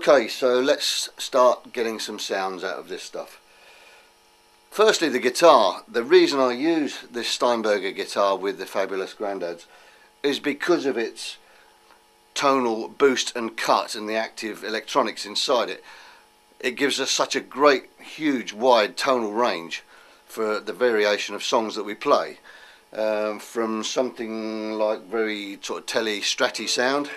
Okay, so let's start getting some sounds out of this stuff. Firstly, the guitar. The reason I use this Steinberger guitar with the fabulous Grandsds is because of its tonal boost and cut and the active electronics inside it. It gives us such a great, huge, wide tonal range for the variation of songs that we play. From something like very sort of telly, stratty sound,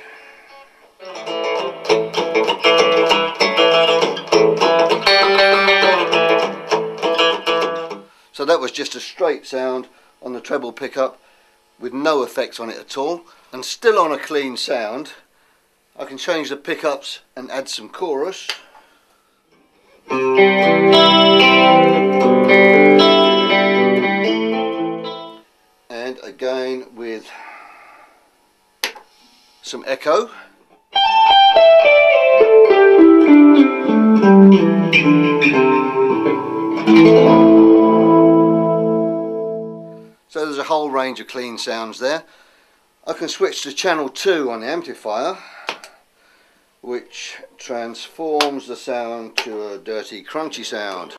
so that was just a straight sound on the treble pickup with no effects on it at all, and still on a clean sound. I can change the pickups and add some chorus. And again with some echo. So there's a whole range of clean sounds there. I can switch to channel 2 on the amplifier, which transforms the sound to a dirty, crunchy sound.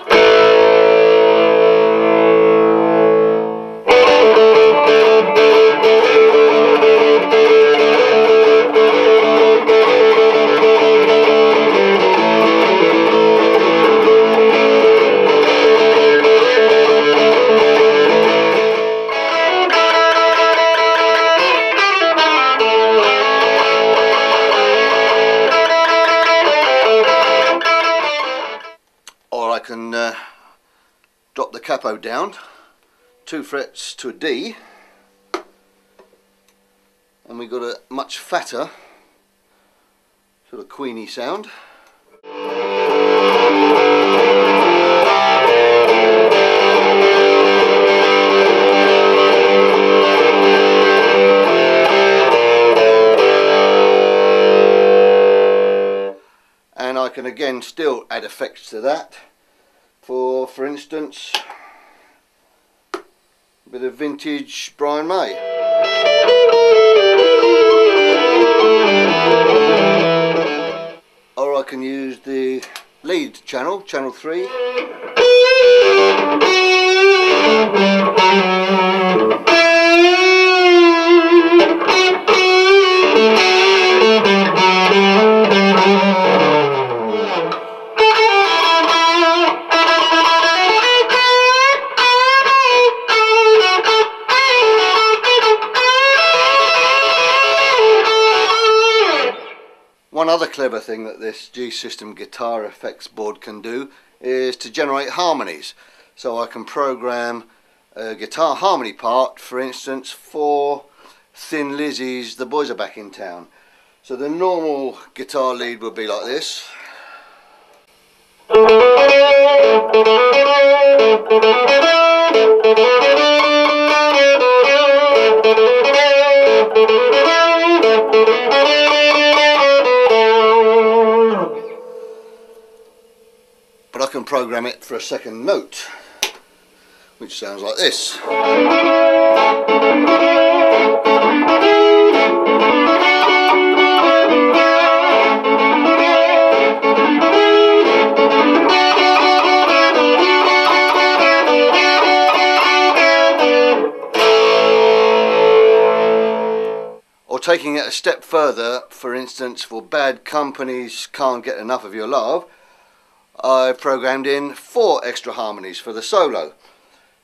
I can drop the capo down 2 frets to a D, and we've got a much fatter sort of queeny sound. And I can again still add effects to that. For instance, a bit of vintage Brian May. Or I can use the lead channel, channel 3. One other clever thing that this G-System guitar effects board can do is to generate harmonies. So I can program a guitar harmony part, for instance, for Thin Lizzy's The Boys Are Back in Town. So the normal guitar lead would be like this. But I can program it for a second note, which sounds like this. Or taking it a step further, for instance, for Bad Company's Can't Get Enough of Your Love, I've programmed in 4 extra harmonies for the solo.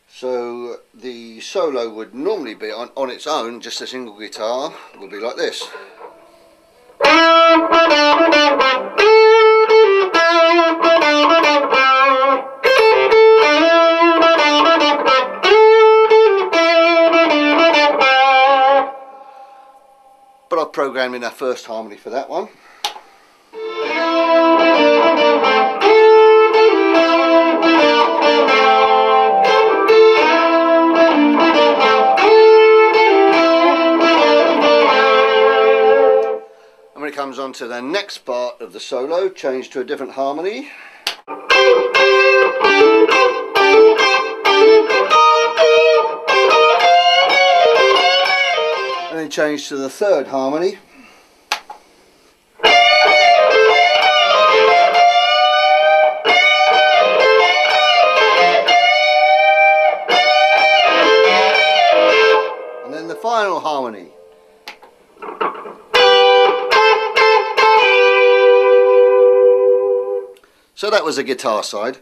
So the solo would normally be on its own, just a single guitar, would be like this. But I've programmed in our first harmony for that one. And when it comes on to the next part of the solo, change to a different harmony. And then change to the third harmony. final harmony. So that was the guitar side.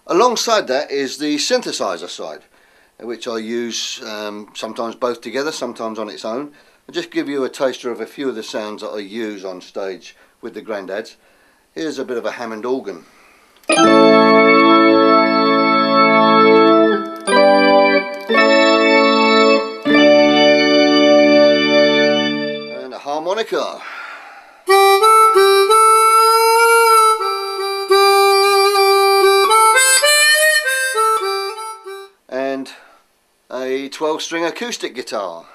Alongside that is the synthesizer side, which I use sometimes both together, sometimes on its own. I'll just give you a taster of a few of the sounds that I use on stage with the Grandsds. Here's a bit of a Hammond organ. And a harmonica. And a 12-string acoustic guitar.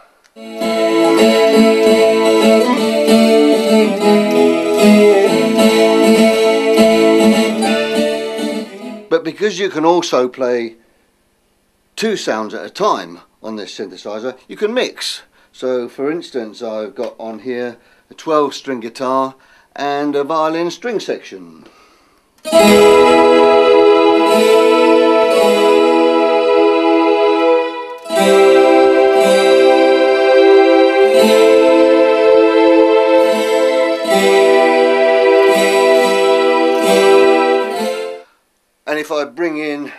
But because you can also play two sounds at a time on this synthesizer, you can mix. So for instance, I've got on here a 12-string guitar and a violin string section. And if I bring in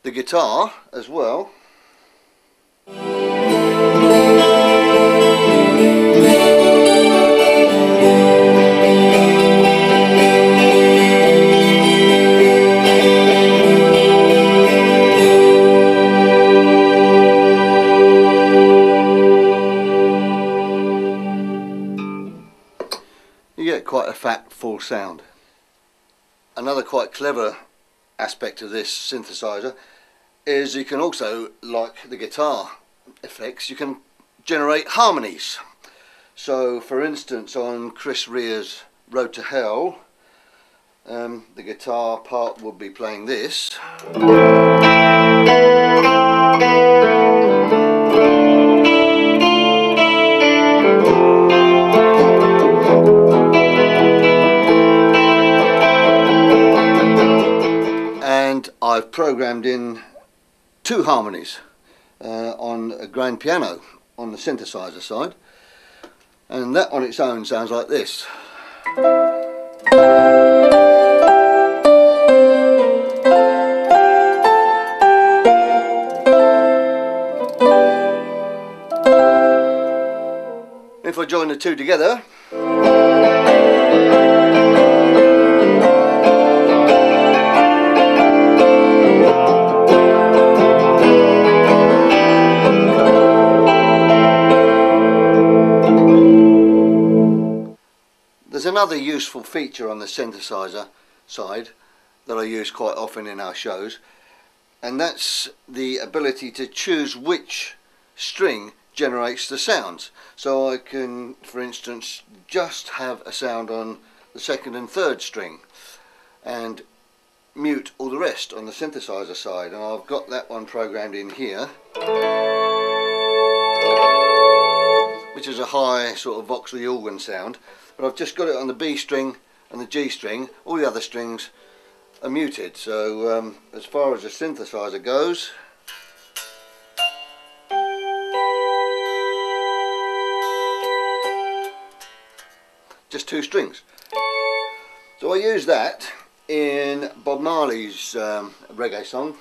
the guitar as well, you get quite a fat, full sound. Another quite clever aspect of this synthesizer is you can also, like the guitar effects, you can generate harmonies. So for instance, on Chris Rea's Road to Hell, the guitar part would be playing this. And I've programmed in two harmonies on a grand piano on the synthesizer side, and that on its own sounds like this. If I join the two together, there's another useful feature on the synthesizer side that I use quite often in our shows, and that's the ability to choose which string generates the sounds. So I can, for instance, just have a sound on the second and third string and mute all the rest on the synthesizer side, and I've got that one programmed in here, which is a high sort of Voxley organ sound, but I've just got it on the B string and the G string. All the other strings are muted. So as far as the synthesizer goes, just two strings. So I use that in Bob Marley's reggae song,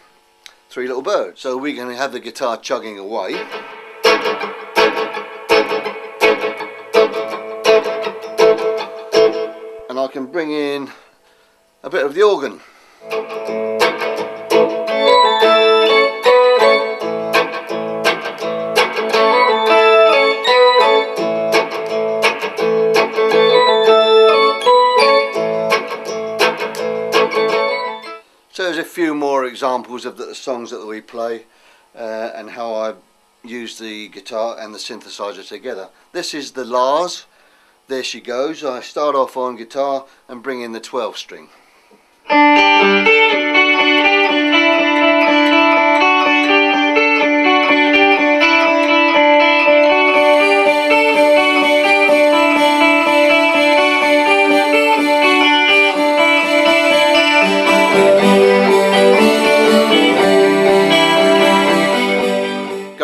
Three Little Birds. So we can have the guitar chugging away. And I can bring in a bit of the organ. So there's a few more examples of the songs that we play and how I use the guitar and the synthesizer together. This is the Lars. There she goes. I start off on guitar and bring in the 12 string.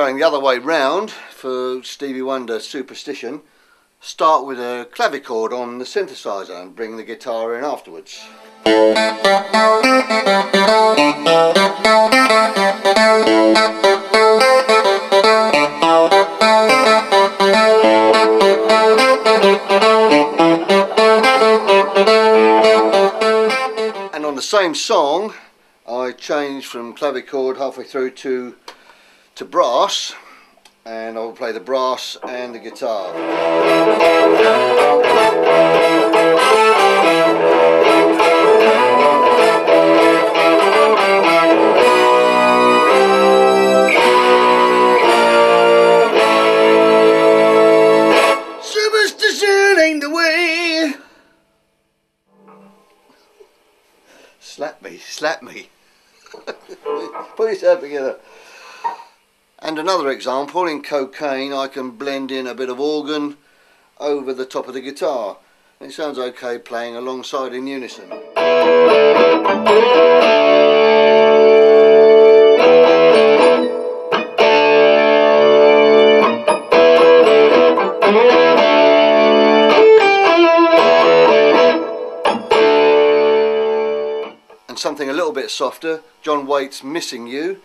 going the other way round for Stevie Wonder Superstition, start with a clavichord on the synthesizer and bring the guitar in afterwards. And on the same song I changed from clavichord halfway through to brass, and I'll play the brass and the guitar. Superstition ain't the way. Slap me, slap me. Put yourself together. And another example, in Cocaine I can blend in a bit of organ over the top of the guitar. It sounds okay playing alongside in unison. And something a little bit softer, John Waite's Missing You.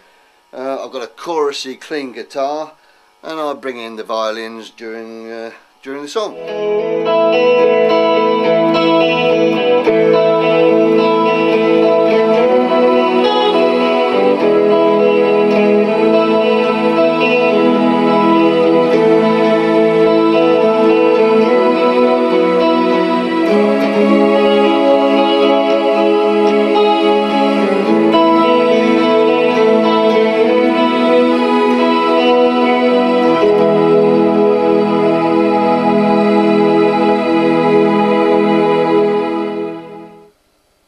I've got a chorusy clean guitar, and I bring in the violins during the song.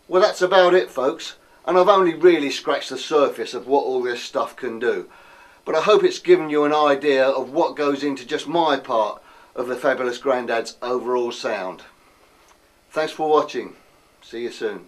Well, that's about it, folks, and I've only really scratched the surface of what all this stuff can do, but I hope it's given you an idea of what goes into just my part of the Fabulous Grandsds' overall sound. Thanks for watching. See you soon.